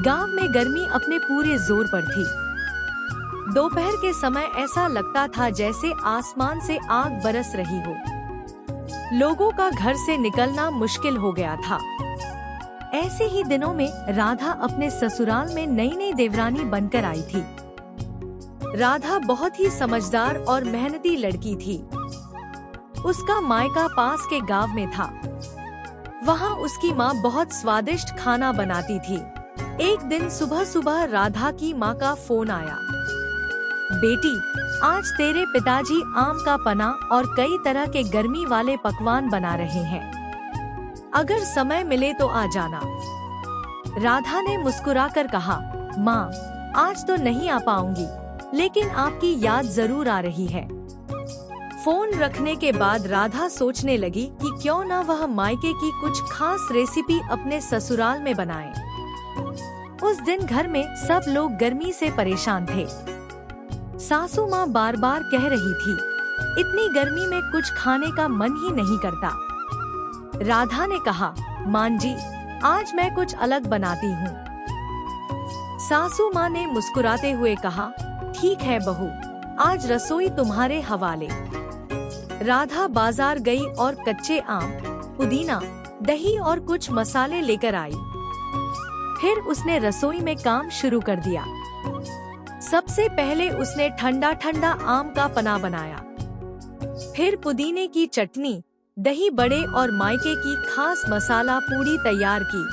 गांव में गर्मी अपने पूरे जोर पर थी। दोपहर के समय ऐसा लगता था जैसे आसमान से आग बरस रही हो। लोगों का घर से निकलना मुश्किल हो गया था। ऐसे ही दिनों में राधा अपने ससुराल में नई नई देवरानी बनकर आई थी। राधा बहुत ही समझदार और मेहनती लड़की थी। उसका मायका पास के गांव में था। वहाँ उसकी माँ बहुत स्वादिष्ट खाना बनाती थी। एक दिन सुबह सुबह राधा की माँ का फोन आया। बेटी, आज तेरे पिताजी आम का पना और कई तरह के गर्मी वाले पकवान बना रहे हैं। अगर समय मिले तो आ जाना। राधा ने मुस्कुराकर कहा, माँ, आज तो नहीं आ पाऊंगी, लेकिन आपकी याद जरूर आ रही है। फोन रखने के बाद राधा सोचने लगी कि क्यों न वह मायके की कुछ खास रेसिपी अपने ससुराल में बनाए। उस दिन घर में सब लोग गर्मी से परेशान थे। सासू माँ बार बार कह रही थी, इतनी गर्मी में कुछ खाने का मन ही नहीं करता। राधा ने कहा, माँ जी, आज मैं कुछ अलग बनाती हूँ। सासू माँ ने मुस्कुराते हुए कहा, ठीक है बहू, आज रसोई तुम्हारे हवाले। राधा बाजार गई और कच्चे आम, पुदीना, दही और कुछ मसाले लेकर आई। फिर उसने रसोई में काम शुरू कर दिया। सबसे पहले उसने ठंडा ठंडा आम का पना बनाया। फिर पुदीने की चटनी, दही बड़े और मायके की खास मसाला पूड़ी तैयार की।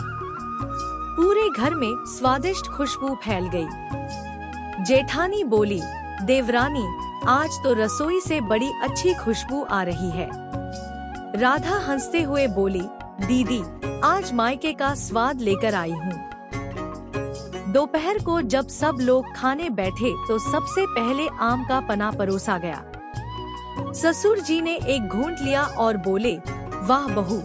पूरे घर में स्वादिष्ट खुशबू फैल गई। जेठानी बोली, देवरानी, आज तो रसोई से बड़ी अच्छी खुशबू आ रही है। राधा हंसते हुए बोली, दीदी, आज मायके का स्वाद लेकर आई हूँ। दोपहर को जब सब लोग खाने बैठे तो सबसे पहले आम का पना परोसा गया। ससुर जी ने एक घूंट लिया और बोले, वाह बहू,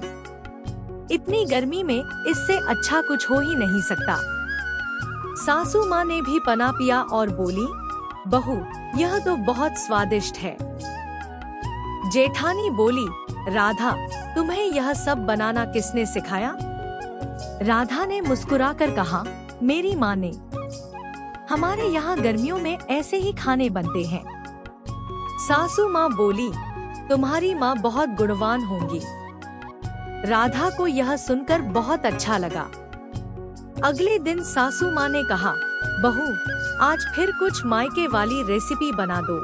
इतनी गर्मी में इससे अच्छा कुछ हो ही नहीं सकता। सासू माँ ने भी पना पिया और बोली, बहू, यह तो बहुत स्वादिष्ट है। जेठानी बोली, राधा, तुम्हें यह सब बनाना किसने सिखाया? राधा ने मुस्कुराकर कहा, मेरी माँ ने। हमारे यहाँ गर्मियों में ऐसे ही खाने बनते हैं। सासू माँ बोली, तुम्हारी माँ बहुत गुणवान होंगी। राधा को यह सुनकर बहुत अच्छा लगा। अगले दिन सासू माँ ने कहा, बहू, आज फिर कुछ मायके वाली रेसिपी बना दो।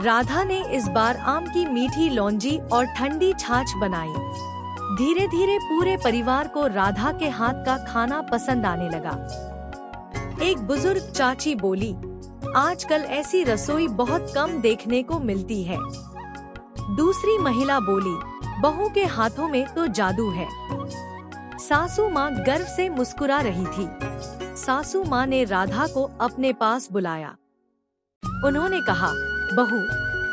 राधा ने इस बार आम की मीठी लौंजी और ठंडी छाछ बनाई। धीरे धीरे पूरे परिवार को राधा के हाथ का खाना पसंद आने लगा। एक बुजुर्ग चाची बोली, आजकल ऐसी रसोई बहुत कम देखने को मिलती है। दूसरी महिला बोली, बहू के हाथों में तो जादू है। सासू माँ गर्व से मुस्कुरा रही थी। सासू माँ ने राधा को अपने पास बुलाया। उन्होंने कहा, बहू,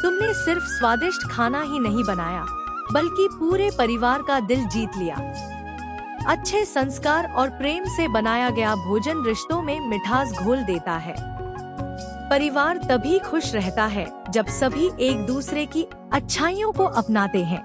तुमने सिर्फ स्वादिष्ट खाना ही नहीं बनाया, बल्कि पूरे परिवार का दिल जीत लिया। अच्छे संस्कार और प्रेम से बनाया गया भोजन रिश्तों में मिठास घोल देता है। परिवार तभी खुश रहता है जब सभी एक दूसरे की अच्छाइयों को अपनाते हैं।